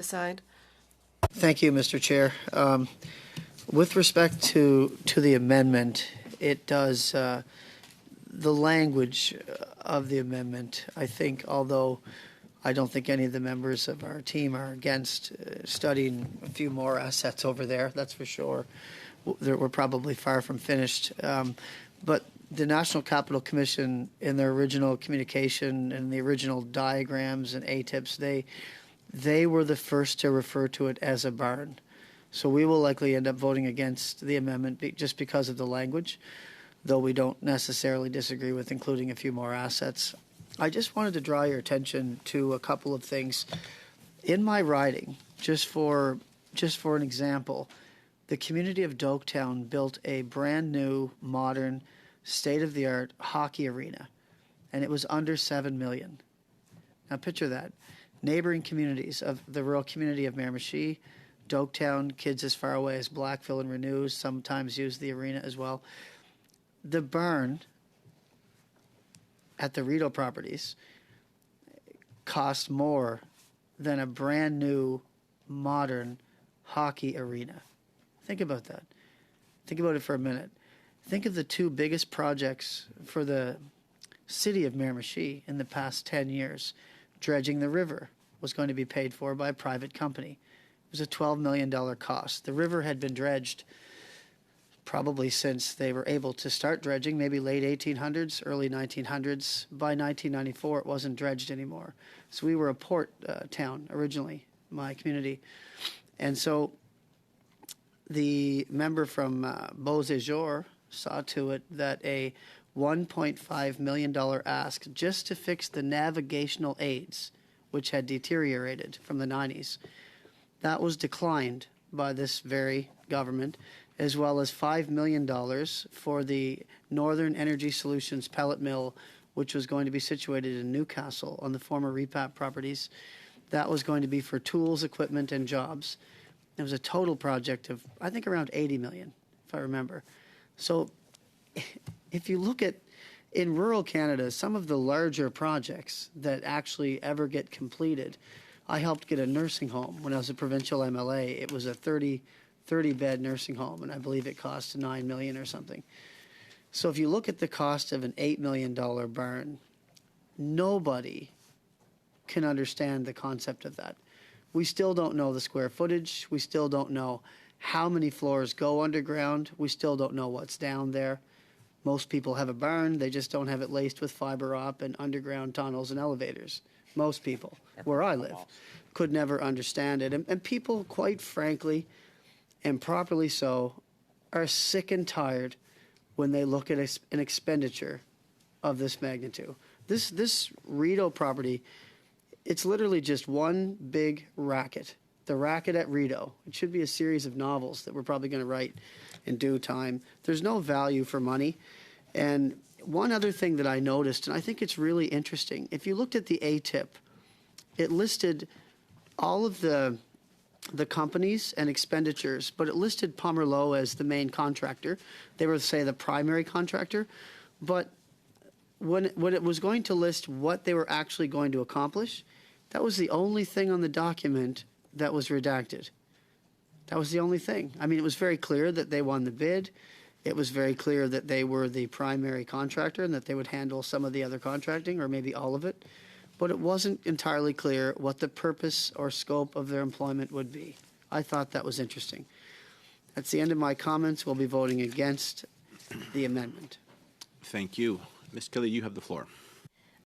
Aside. Thank you, Mr. Chair. With respect to the amendment, it does, the language of the amendment, I think, although I don't think any of the members of our team are against studying a few more assets over there, that's for sure. We're probably far from finished. But the National Capital Commission, in their original communication and the original diagrams and ATIPs, they were the first to refer to it as a barn. So we will likely end up voting against the amendment just because of the language, though we don't necessarily disagree with including a few more assets. I just wanted to draw your attention to a couple of things. In my riding, just for an example, the community of Doaktown built a brand new, modern, state-of-the-art hockey arena, and it was under $7 million. Now picture that. Neighboring communities of the rural community of Miramichi, Doaktown, kids as far away as Blackville and Renews sometimes use the arena as well. The barn at the Rideau properties cost more than a brand new, modern hockey arena. Think about that. Think about it for a minute. Think of the two biggest projects for the city of Miramichi in the past 10 years. Dredging the river was going to be paid for by a private company. It was a $12 million cost. The river had been dredged probably since they were able to start dredging, maybe late 1800s, early 1900s. By 1994, it wasn't dredged anymore. So we were a port town originally, my community. And so the member from Beauséjour saw to it that a $1.5 million ask just to fix the navigational aids, which had deteriorated from the 90s. That was declined by this very government, as well as $5 million for the Northern Energy Solutions pellet mill, which was going to be situated in Newcastle on the former REPAP properties. That was going to be for tools, equipment, and jobs. It was a total project of, I think, around $80 million, if I remember. So if you look at, in rural Canada, some of the larger projects that actually ever get completed, I helped get a nursing home when I was a provincial MLA. It was a 30-bed nursing home, and I believe it cost $9 million or something. So if you look at the cost of an $8 million barn, nobody can understand the concept of that. We still don't know the square footage. We still don't know how many floors go underground. We still don't know what's down there. Most people have a barn. They just don't have it laced with fiber op and underground tunnels and elevators. Most people, where I live, could never understand it. And people, quite frankly, and properly so, are sick and tired when they look at an expenditure of this magnitude. This Rideau property, it's literally just one big racket. The Racket at Rideau. It should be a series of novels that we're probably going to write in due time. There's no value for money. And one other thing that I noticed, and I think it's really interesting, if you looked at the ATIP, it listed all of the companies and expenditures, but it listed Pomerleau as the main contractor. They were, say, the primary contractor. But when it was going to list what they were actually going to accomplish, that was the only thing on the document that was redacted. That was the only thing. I mean, it was very clear that they won the bid. It was very clear that they were the primary contractor and that they would handle some of the other contracting or maybe all of it. But it wasn't entirely clear what the purpose or scope of their employment would be. I thought that was interesting. That's the end of my comments. We'll be voting against the amendment. Thank you. Ms. Kelly, you have the floor.